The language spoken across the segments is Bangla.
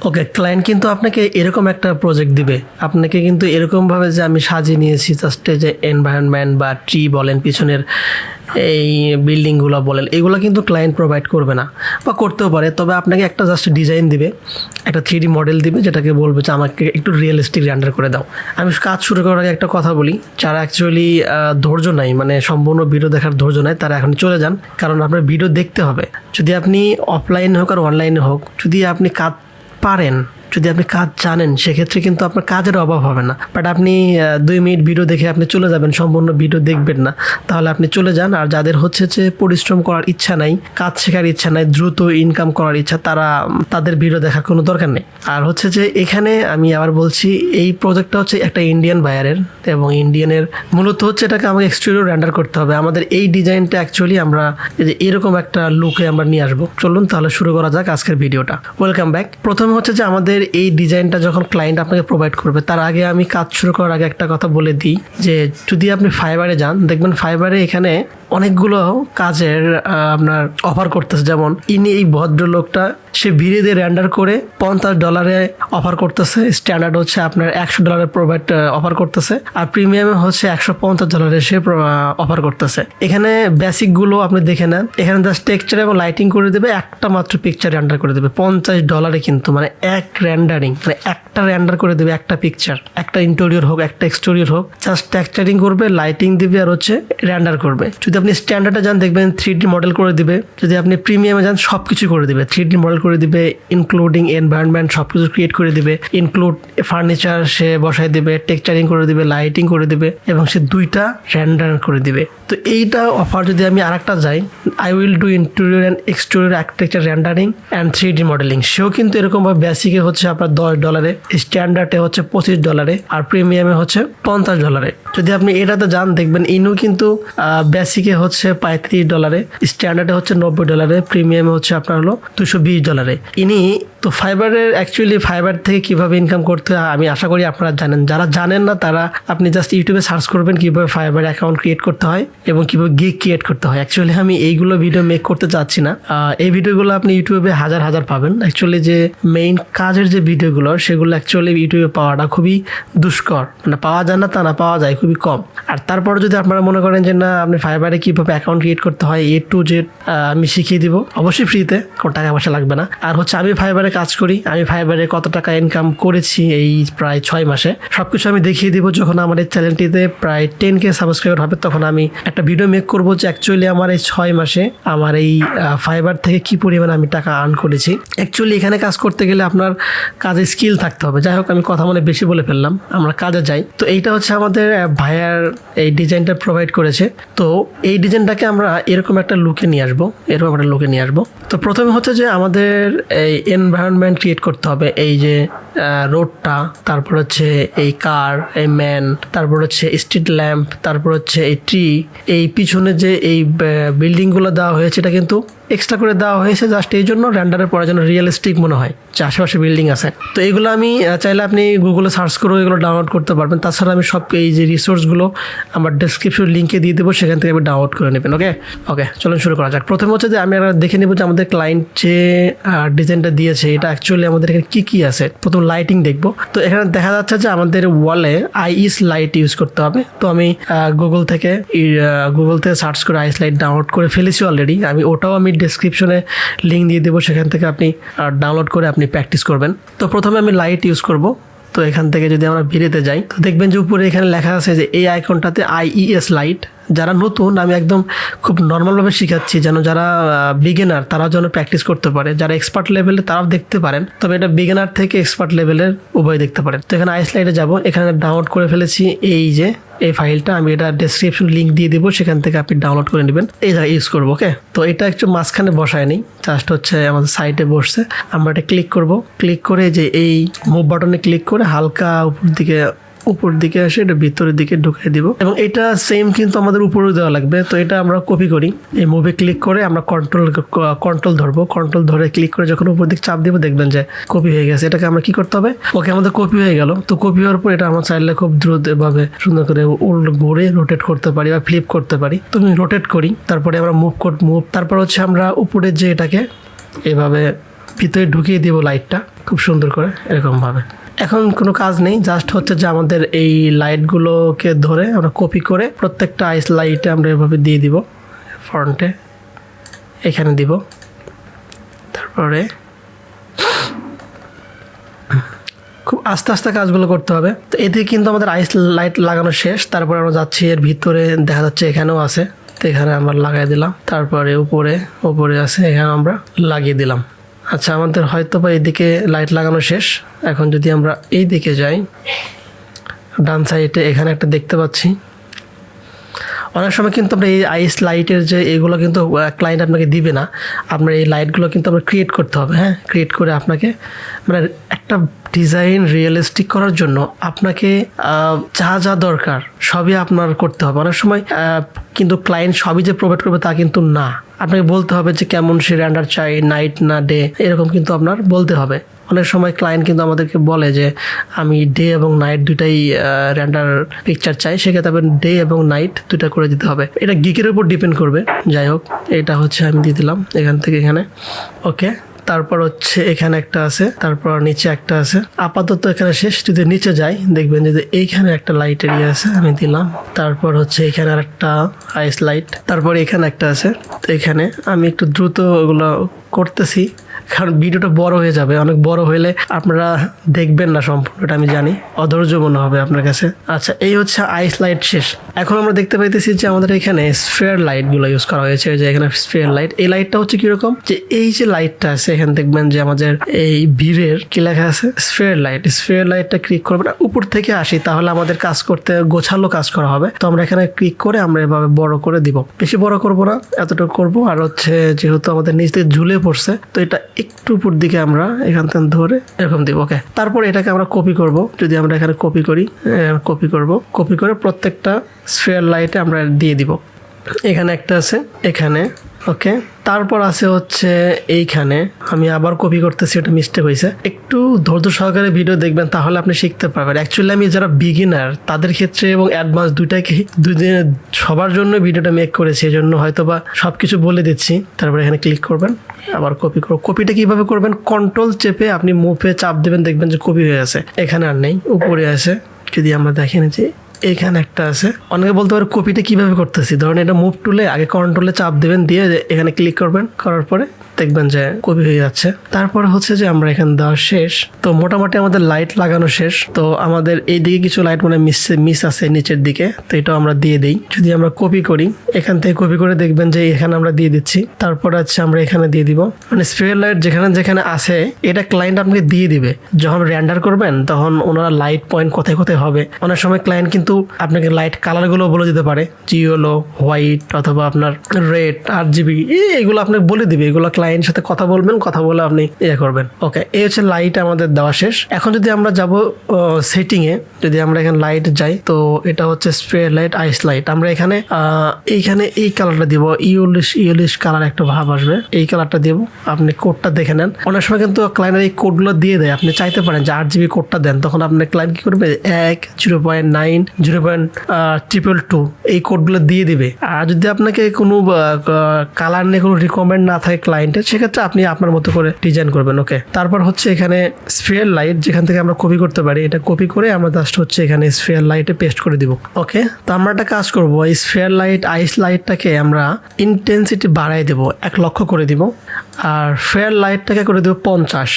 ওকে, ক্লায়েন্ট কিন্তু আপনাকে এরকম একটা প্রজেক্ট দিবে, আপনাকে কিন্তু এরকমভাবে যে আমি সাজিয়ে নিয়েছি জাস্ট যে এনভায়রনমেন্ট বা ট্রি বলেন, পিছনের এই বিল্ডিংগুলো বলেন, এগুলো কিন্তু ক্লায়েন্ট প্রোভাইড করবে না বা করতেও পারে। তবে আপনাকে একটা জাস্ট ডিজাইন দিবে, একটা 3D মডেল দিবে, যেটাকে বলবে যে আমাকে একটু রিয়েলিস্টিক রেন্ডার করে দাও। আমি কাজ শুরু করার আগে একটা কথা বলি, যারা অ্যাকচুয়ালি ধৈর্য নাই, মানে সম্পূর্ণ ভিডিও দেখার ধৈর্য নাই, তারা এখন চলে যান, কারণ আপনার ভিডিও দেখতে হবে। যদি আপনি অফলাইনে হোক আর অনলাইনে হোক, যদি আপনি কাজ পারেন, যদি আপনি কাজ জানেন, সেক্ষেত্রে কিন্তু আপনার কাজের অভাব হবে না। বাট আপনি 2 মিনিট ভিডিও দেখে আপনি চলে যাবেন, সম্পূর্ণ ভিডিও দেখবেন না, তাহলে আপনি চলে যান। আর যাদের হচ্ছে যে পরিশ্রম করার ইচ্ছা নাই, কাজ শেখার ইচ্ছা নাই, দ্রুত ইনকাম করার ইচ্ছা, তাদের ভিডিও দেখার কোনো দরকার নেই। আর হচ্ছে যে এখানে আমি আবার বলছি, এই প্রজেক্টটা হচ্ছে একটা ইন্ডিয়ান বায়ারের, এবং ইন্ডিয়ানের মূলত হচ্ছে এটাকে আমাকে এক্সটেরিয়র রেন্ডার করতে হবে। আমাদের এই ডিজাইনটা অ্যাকচুয়ালি আমরা এরকম একটা লুকে আমরা নিয়ে আসবো। চলুন তাহলে শুরু করা যাক আজকের ভিডিওটা। Welcome back. প্রথমে হচ্ছে যে আমাদের এই ডিজাইনটা যখন ক্লায়েন্ট আপনাকে প্রোভাইড করবে, তার আগে আমি কাজ শুরু করার আগে একটা কথা বলে দিই, যে যদি আপনি ফাইবারে যান, দেখবেন ফাইবারে এখানে অনেকগুলো কাজের আপনার অফার করতেছে। যেমন এই ভদ্রলোকটা সে ভিড়ে দিয়ে রেন্ডার করে $50 অফার করতেছে, স্ট্যান্ডার্ড হচ্ছে আপনার $100 প্রোভাইড অফার করতেছে, আর প্রিমিয়ামে হচ্ছে $150 সে অফার করতেছে। এখানে বেসিকগুলো আপনি দেখে নেন, এখানে জাস্ট টেক্সচার এবং লাইটিং করে দেবে, একটা মাত্র পিকচার রেন্ডার করে দেবে $50, কিন্তু মানে এক রেন্ডারিং, মানে একটা রেন্ডার করে দেবে, একটা পিকচার, একটা ইন্টেরিয়র হোক একটা এক্সটেরিয়র হোক, জাস্ট টেক্সচারিং করবে, লাইটিং দিবে, আর হচ্ছে রেন্ডার করবে। যদি আপনি স্ট্যান্ডার্ডে যান, দেখবেন 3D মডেল করে দিবে। যদি আপনি প্রিমিয়ামে যান, সব কিছু করে দিবে, 3D মডেল করে দিবে, ইনক্লুডিং এনভায়রনমেন্ট সব কিছু ক্রিয়েট করে দিবে, ইনক্লুড ফার্নিচার সে বসাই দিবে, টেক্সচারিং করে দিবে, লাইটিং করে দিবে, এবং সে 2টা রেন্ডার করে দিবে। তো এইটা অফার যদি আমি আরেকটা যাই, I will do interior and exterior architecture rendering and 3D modelling, সেও কিন্তু এরকমভাবে বেসিকে হচ্ছে আপনার $10, স্ট্যান্ডার্ডে হচ্ছে $25, আর প্রিমিয়ামে হচ্ছে $50। যদি আপনি এটাতে যান, দেখবেন ইনু কিন্তু বেসিকে হচ্ছে $35, স্ট্যান্ডার্ডে হচ্ছে $90, প্রিমিয়ামে হচ্ছে আপনার হলো $220। ইনি তো ফাইবারের অ্যাকচুয়ালি ফাইবার থেকে কিভাবে ইনকাম করতে হয় আমি আশা করি আপনারা জানেন। যারা জানেন না, তারা আপনি জাস্ট ইউটিউবে সার্চ করবেন কিভাবে ফাইবার অ্যাকাউন্ট ক্রিয়েট করতে হয় এবং কিভাবে গিগ ক্রিয়েট করতে হয়। অ্যাকচুয়ালি আমি এইগুলো ভিডিও মেক করতে চাচ্ছি না, এই ভিডিওগুলো আপনি ইউটিউবে হাজার পাবেন। অ্যাকচুয়ালি যে মেইন কাজের যে ভিডিওগুলো, সেগুলো অ্যাকচুয়ালি ইউটিউবে পাওয়াটা খুবই দুষ্কর, মানে পাওয়া যায় না তা না, পাওয়া যায় খুবই কম। আর তারপর যদি আপনারা মনে করেন যে না, আপনি ফাইবারে কিভাবে অ্যাকাউন্ট ক্রিয়েট করতে হয় A to Z আমি শিখিয়ে দিব, অবশ্যই ফ্রিতে, কোনো টাকা পয়সা লাগবে না। আর হচ্ছে আমি ফাইবারে কাজ করি, আমি ফাইবারে কত টাকা ইনকাম করেছি এই প্রায় 6 মাসে, সবকিছু আমি দেখিয়ে দিব। যখন আমার এই চ্যানেলটিতে প্রায় 10K সাবস্ক্রাইবার হবে, তখন আমি একটা ভিডিও মেক করবো যে অ্যাকচুয়ালি আমার এই 6 মাসে আমার এই ফাইবার থেকে কি পরিমাণে আমি টাকা আর্ন করেছি। অ্যাকচুয়ালি এখানে কাজ করতে গেলে আপনার কাজে স্কিল থাকতে হবে। যাই হোক, আমি কথা মানে বেশি বলে ফেললাম, আমরা কাজে যাই। তো এইটা হচ্ছে আমাদের ভাইয়ার এই ডিজাইনটা প্রোভাইড করেছে। তো এই ডিজাইনটাকে আমরা এরকম একটা লুকে নিয়ে আসবো, তো প্রথমে হচ্ছে যে আমাদের এই এনভায়রনমেন্ট ক্রিয়েট করতে হবে। এই যে রোডটা, তারপর হচ্ছে এই কার, এই ম্যান, তারপর হচ্ছে স্ট্রিট ল্যাম্প, তারপর হচ্ছে এই ট্রি, এই পিছনে যে এই বিল্ডিংগুলো দেওয়া হয়েছে, এটা কিন্তু এক্সট্রা করে দেওয়া হয়েছে জাস্ট এই জন্য রেন্ডারের পরে যেন রিয়েলিস্টিক মনে হয় যে আশেপাশে বিল্ডিং আছে। তো এগুলো আমি চাইলে আপনি গুগলে সার্চ করেও এগুলো ডাউনলোড করতে পারবেন। তাছাড়া আমি সব এই যে রিসোর্সগুলো আমার ডেসক্রিপশন লিঙ্কে দিয়ে দেবো, সেখান থেকে আপনি ডাউনলোড করে নেবেন। ওকে, চলুন শুরু করা যাক। প্রথমে হচ্ছে যে আমি দেখে নেব যে আমাদের ক্লায়েন্ট যে ডিজাইনটা দিয়েছে, এটা অ্যাকচুয়ালি আমাদের এখানে কী আছে। প্রথম লাইটিং দেখবো। তো এখানে দেখা যাচ্ছে যে আমাদের ওয়ালে আইস লাইট ইউজ করতে হবে। তো আমি গুগল থেকে সার্চ করে আইস লাইট ডাউনলোড করে ফেলেছি অলরেডি। ওটাও আমি ডেসক্রিপশনে লিঙ্ক দিয়ে দেবো, সেখান থেকে আপনি ডাউনলোড করে আপনি প্র্যাকটিস করবেন। তো প্রথমে আমি লাইট ইউজ করব। তো এখান থেকে যদি আমরা ভিডিওতে যাই, তো দেখবেন যে উপরে এখানে লেখা আছে যে এই আইকনটাতে IES লাইট। যারা নতুন, আমি একদম খুব নর্মালভাবে শিখাচ্ছি, যেন যারা বিগিনার তারাও যেন প্র্যাকটিস করতে পারে। যারা এক্সপার্ট লেভেলে তারাও দেখতে পারেন, তবে এটা বিগিনার থেকে এক্সপার্ট লেভেলের উভয় দেখতে পারেন। তো এখানে আইস লাইটে যাবো, এখানে ডাউনলোড করে ফেলেছি এই যে এই ফাইলটা, আমি এটা ডেসক্রিপশন লিঙ্ক দিয়ে দেবো, সেখান থেকে আপনি ডাউনলোড করে নেবেন। এই জায়গায় ইউজ করবো। ওকে, তো এটা একটু মাঝখানে বসায় নেই, জাস্ট হচ্ছে আমাদের সাইটে বসছে। আমরা এটা ক্লিক করব, ক্লিক করে যে এই মুভ বাটনে ক্লিক করে হালকা উপর দিকে আসে এটা ভিতরের দিকে ঢুকিয়ে দিব, এবং এটা সেম কিন্তু আমাদের উপরেও দেওয়া লাগবে। তো এটা আমরা কপি করি, এই মুভে ক্লিক করে আমরা কন্ট্রোল ধরবো, কন্ট্রোল ধরে ক্লিক করে যখন উপর দিকে চাপ দিব, দেখবেন যে কপি হয়ে গেছে। এটাকে আমরা কি করতে হবে, ওকে আমাদের কপি হয়ে গেল। তো কপি হওয়ার পর এটা আমরা চাইলে খুব দ্রুতভাবে সুন্দর করে ঘুরে রোটেট করতে পারি বা ফ্লিপ করতে পারি। তো আমি রোটেট করি, তারপরে আমরা মুভ, তারপর হচ্ছে আমরা উপরে যে এটাকে এভাবে ভিতরে ঢুকিয়ে দিব লাইটটা খুব সুন্দর করে এরকমভাবে। এখন কোনো কাজ নেই, জাস্ট হচ্ছে যে আমাদের এই লাইটগুলোকে ধরে আমরা কপি করে প্রত্যেকটা আইস লাইটে আমরা এভাবে দিয়ে দিব, ফ্রন্টে এখানে দিব, তারপরে খুব আস্তে আস্তে কাজগুলো করতে হবে। তো এতে কিন্তু আমাদের আইস লাইট লাগানো শেষ। তারপরে আমরা যাচ্ছি এর ভিতরে, দেখা যাচ্ছে এখানেও আছে, তো এখানে আমরা লাগাই দিলাম। তারপরে উপরে আছে, এখানে আমরা লাগিয়ে দিলাম। আচ্ছা, আমাদের হয়তো বা এইদিকে লাইট লাগানো শেষ। এখন যদি আমরা এই দিকে যাই, ডান সাইডে এখানে একটা দেখতে পাচ্ছি। অনেক সময় কিন্তু আমরা এই আইস লাইটের যে এগুলো কিন্তু ক্লায়েন্ট আপনাকে দিবে না, আপনার এই লাইটগুলো কিন্তু আপনার ক্রিয়েট করতে হবে। হ্যাঁ, ক্রিয়েট করে আপনাকে মানে একটা ডিজাইন রিয়েলিস্টিক করার জন্য আপনাকে যা যা দরকার সবই আপনার করতে হবে। অনেক সময় কিন্তু ক্লায়েন্ট সবই যে প্রোভাইড করবে তা কিন্তু না, আপনাকে বলতে হবে যে কেমন সে রেন্ডার চাই, নাইট না ডে, এরকম কিন্তু আপনার বলতে হবে। অনেক সময় ক্লায়েন্ট কিন্তু আমাদেরকে বলে যে আমি ডে এবং নাইট দুটাই রেন্ডার পিকচার চাই, সেক্ষেত্রে আপনার ডে এবং নাইট দুটা করে দিতে হবে। এটা গিকের উপর ডিপেন্ড করবে। যাই হোক, এটা হচ্ছে আমি দিয়ে দিলাম এখান থেকে এখানে। ওকে, তারপর হচ্ছে এখানে একটা আছে, তারপর নিচে একটা আছে। আপাতত এখানে শেষ। যদি নিচে যাই দেখবেন যে এইখানে একটা লাইট এরিয়া আছে, আমি দিলাম। তারপর হচ্ছে এখানে আর একটা আইস লাইট, তারপর এখানে একটা আছে। তো এখানে আমি একটু দ্রুত ওগুলো করতেছি, কারণ ভিডিওটা বড় হয়ে যাবে। অনেক বড় হলে আপনারা দেখবেন না সম্পূর্ণটা, আমি জানি, অধৈর্য মনে হবে আপনার কাছে। আচ্ছা, এই হচ্ছে আইস লাইট শেষ। এখন আমরা দেখতে পাইতেছি যে আমাদের এখানে স্ফিয়ার লাইটগুলো ইউজ করা হয়েছে। যে এখানে স্ফিয়ার লাইট, এই লাইটটা হচ্ছে কিরকম, যে এই যে লাইটটা আছে এখানে দেখবেন যে আমাদের এই বীরের কি লেখা আছে, স্ফিয়ার লাইট। স্ফিয়ার লাইটটা ক্লিক করবেন, উপর থেকে আসি, তাহলে আমাদের কাজ করতে গোছালো কাজ করা হবে। তো আমরা এখানে ক্লিক করে আমরা এভাবে বড় করে দিব। বেশি বড় করব না, এতটুকু করব। আর হচ্ছে যেহেতু আমাদের নিচ থেকে ঝুলে পড়ছে, তো এটা একটু উপর দিকে আমরা এখান থেকে ধরে এরকম দিব। ওকে, তারপর এটাকে আমরা কপি করব। যদি আমরা এখানে কপি করি, কপি করে প্রত্যেকটা স্ফিয়ার লাইটে আমরা দিয়ে দিব। এখানে একটা আছে, এখানে। ওকে, তারপর আছে হচ্ছে এইখানে, আমি আবার কপি করতেছি, এটা মিস্টেক হয়েছে। একটু ধৈর্য সহকারে ভিডিও দেখবেন, তাহলে আপনি শিখতে পারবেন। অ্যাকচুয়ালি আমি যারা বিগিনার তাদের ক্ষেত্রে এবং অ্যাডভান্স দুদিনে সবার জন্য ভিডিওটা মেক করেছি, এই জন্য হয়তো বা সব কিছু বলে দিচ্ছি। তারপর এখানে ক্লিক করবেন, আবার কপি করব। কপিটা কিভাবে করবেন, কন্ট্রোল চেপে আপনি মুভে চাপ দেবেন, দেখবেন যে কপি হয়ে গেছে। এখানে আর নেই, উপরে আছে। যদি আমরা দেখেন যে এখানে একটা আছে। অনেকে বলতে পারে কপিটা কিভাবে করতেছি, ধরেন এটা মুভ টুলে আগে কন্ট্রোলে চাপ দেবেন, দিয়ে এখানে ক্লিক করবেন, করার পরে দেখবেন যে কপি হয়ে যাচ্ছে। তারপরে হচ্ছে যে আমরা এখানে দেওয়া শেষ। তো মোটামুটি আমাদের লাইট লাগানো শেষ। তো আমাদের এইদিকে কিছু লাইট মানে মিস আছে নিচের দিকে, তো এটাও আমরা দিয়ে দিই। যদি আমরা কপি করি, এখান থেকে কপি করে দেখবেন যে এখানে আমরা দিয়ে দিচ্ছি। তারপর হচ্ছে আমরা এখানে দিয়ে দিব, মানে স্ফিয়ার লাইট যেখানে যেখানে আছে এটা ক্লায়েন্ট আপনাকে দিয়ে দিবে। যখন রেন্ডার করবেন তখন ওনারা লাইট পয়েন্ট কোথায় কোথায় হবে। অনেক সময় ক্লায়েন্ট কিন্তু আপনাকে লাইট কালারগুলো বলে দিতে পারে, ইয়েলো, হোয়াইট অথবা আপনার রেড, RGB, এগুলো আপনাকে বলে দিবে। এগুলো ক্লায়েন্টের সাথে কথা বলবেন, কথা বলে আপনি করবেন। ওকে, এই হচ্ছে লাইট আমাদের দেওয়া শেষ। এখন যদি আমরা যাব সেটিংয়ে, যদি আমরা এখানে লাইট যাই, তো এটা হচ্ছে স্প্রে লাইট, আইস লাইট। আমরা এখানে এই কালারটা দিব, ইয়েলিশ কালার একটা ভাব আসবে, এই কালারটা দিব। আপনি কোডটা দেখে নেন। অনেক সময় কিন্তু ক্লায়েন্টের এই কোডগুলো দিয়ে দেয়, আপনি চাইতে পারেন যে 8GB কোডটা দেন, তখন আপনার ক্লায়েন্ট কি করবে, 1, 0.9, 0.2 এই কোডগুলো দিয়ে দিবে। আর যদি আপনাকে কোনো কালার নিয়ে কোনো রিকমেন্ড না থাকে ক্লায়েন্টের, সেক্ষেত্রে আপনি আপনার মতো করে ডিজাইন করবেন। ওকে, তারপর হচ্ছে এখানে স্ফিয়ার লাইট, যেখান থেকে আমরা কপি করতে পারি, এটা কপি করে আমরা জাস্ট হচ্ছে এখানে স্ফিয়ার লাইটে পেস্ট করে দিব। ওকে, তো আমরা একটা কাজ করব, এই স্ফিয়ার লাইট, আইস লাইটটাকে আমরা ইন্টেন্সিটি বাড়াই দেব, 100 করে দিব। আর ফেয়ার লাইটটাকে করে দেব 50,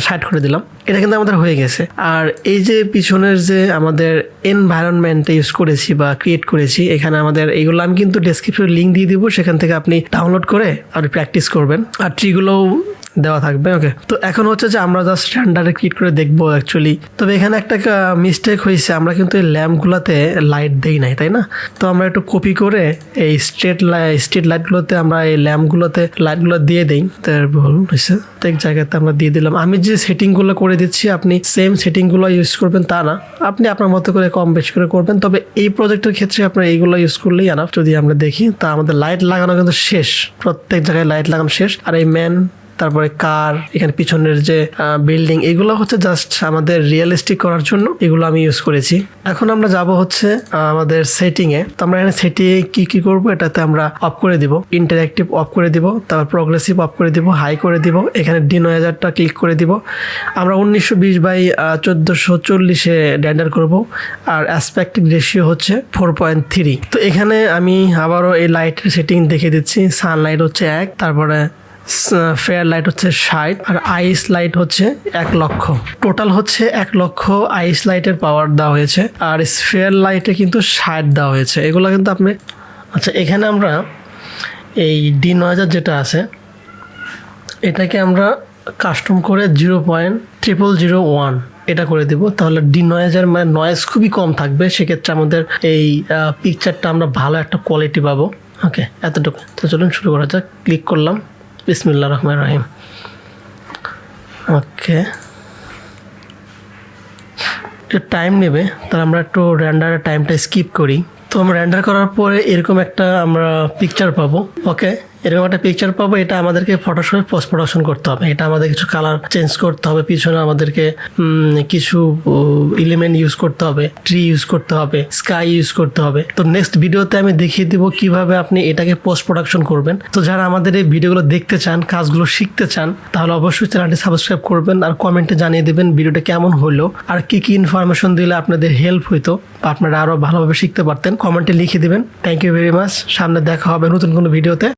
60 করে দিলাম। এটা কিন্তু আমাদের হয়ে গেছে। আর এই যে পিছনের যে আমাদের এনভায়রনমেন্টটা ইউজ করেছি বা ক্রিয়েট করেছি, এখানে আমাদের এইগুলো আমি কিন্তু ডেসক্রিপশনে লিঙ্ক দিয়ে দিব, সেখান থেকে আপনি ডাউনলোড করে আপনি প্র্যাকটিস করবেন। আর ট্রিগুলোও দেওয়া থাকবে। ওকে, তো এখন হচ্ছে যে আমরা জাস্ট স্ট্যান্ডার্ডে ক্রিয়েট করে দেখবো অ্যাকচুয়ালি। তবে এখানে একটা মিস্টেক হয়েছে, আমরা কিন্তু এই ল্যাম্পগুলোতে লাইট দেই নাই, তাই না? তো আমরা একটু কপি করে এই স্ট্রিট লাইটগুলোতে আমরা এই ল্যাম্পগুলোতে লাইটগুলো দিয়ে দিই। তার ভুল হয়েছে, প্রত্যেক জায়গাতে আমরা দিয়ে দিলাম। আমি যে সেটিংগুলো করে দিচ্ছি আপনি সেম সেটিংগুলো ইউজ করবেন তা না, আপনি আপনার মতো করে কম বেশি করে করবেন। তবে এই প্রজেক্টের ক্ষেত্রে আপনার এইগুলো ইউজ করলেই আনাফ। যদি আমরা দেখি, তা আমাদের লাইট লাগানো কিন্তু শেষ, প্রত্যেক জায়গায় লাইট লাগানো শেষ। আর এই তারপরে কার, এখানে পিছনের যে বিল্ডিং, এগুলো হচ্ছে জাস্ট আমাদের রিয়েলিস্টিক করার জন্য এগুলো আমি ইউজ করেছি। এখন আমরা যাব হচ্ছে আমাদের সেটিংয়ে। তো আমরা এখানে সেটিংয়ে কি করব, এটাতে আমরা অফ করে দিব, ইন্টারঅ্যাক্টিভ অফ করে দিব, তারপর প্রগ্রেসিভ অফ করে দিব, হাই করে দিব, এখানে D9000টা ক্লিক করে দিব। আমরা 1920x1440 রেন্ডার করব, আর অ্যাসপেক্ট রেশিও হচ্ছে 4.3। তো এখানে আমি আবারও এই লাইটের সেটিং দেখে দিচ্ছি। সানলাইট হচ্ছে 1, তারপরে ফেয়ার লাইট হচ্ছে 60, আর আইস লাইট হচ্ছে 1 লক্ষ। টোটাল হচ্ছে 1 লক্ষ আইস লাইটের পাওয়ার দেওয়া হয়েছে, আর স্ফেয়ার লাইটে কিন্তু 60 দেওয়া হয়েছে। এগুলো কিন্তু আপনি আচ্ছা, এখানে আমরা এই D9000 যেটা আছে এটাকে আমরা কাস্টম করে 0.0001 এটা করে দিব। তাহলে D9000 মানে নয়েজ খুবই কম থাকবে, সেক্ষেত্রে আমাদের এই পিকচারটা আমরা ভালো একটা কোয়ালিটি পাবো। ওকে, এতটুকু। তো চলুন শুরু করা যাক। ক্লিক করলাম, বিসমিল্লাহির রহমানির রহিম। ওকে, একটু টাইম নেবে, তাহলে আমরা একটু রেন্ডারের টাইমটা স্কিপ করি। তো আমরা রেন্ডার করার পরে এরকম একটা আমরা পিকচার পাবো। ওকে, এরকম একটা পিকচার পাবো। এটা আমাদেরকে ফটোশপে পোস্ট প্রোডাকশন করতে হবে। এটা আমাদের কিছু কালার চেঞ্জ করতে হবে, পিছনে আমাদেরকে কিছু এলিমেন্ট ইউজ করতে হবে, ট্রি ইউজ করতে হবে, স্কাই ইউজ করতে হবে। তো নেক্সট ভিডিওতে আমি দেখিয়ে দিব কিভাবে আপনি এটাকে পোস্ট প্রোডাকশন করবেন। তো যারা আমাদের এই ভিডিওগুলো দেখতে চান, কাজগুলো শিখতে চান, তাহলে অবশ্যই চ্যানেলটি সাবস্ক্রাইব করবেন, আর কমেন্টে জানিয়ে দেবেন ভিডিওটা কেমন হলো, আর কি কি ইনফরমেশন দিলে আপনাদের হেল্প হইতো বা আপনারা আরও ভালোভাবে শিখতে পারতেন। কমেন্টে লিখে দিবেন। Thank you very much. সামনে দেখা হবে নতুন কোনো ভিডিওতে।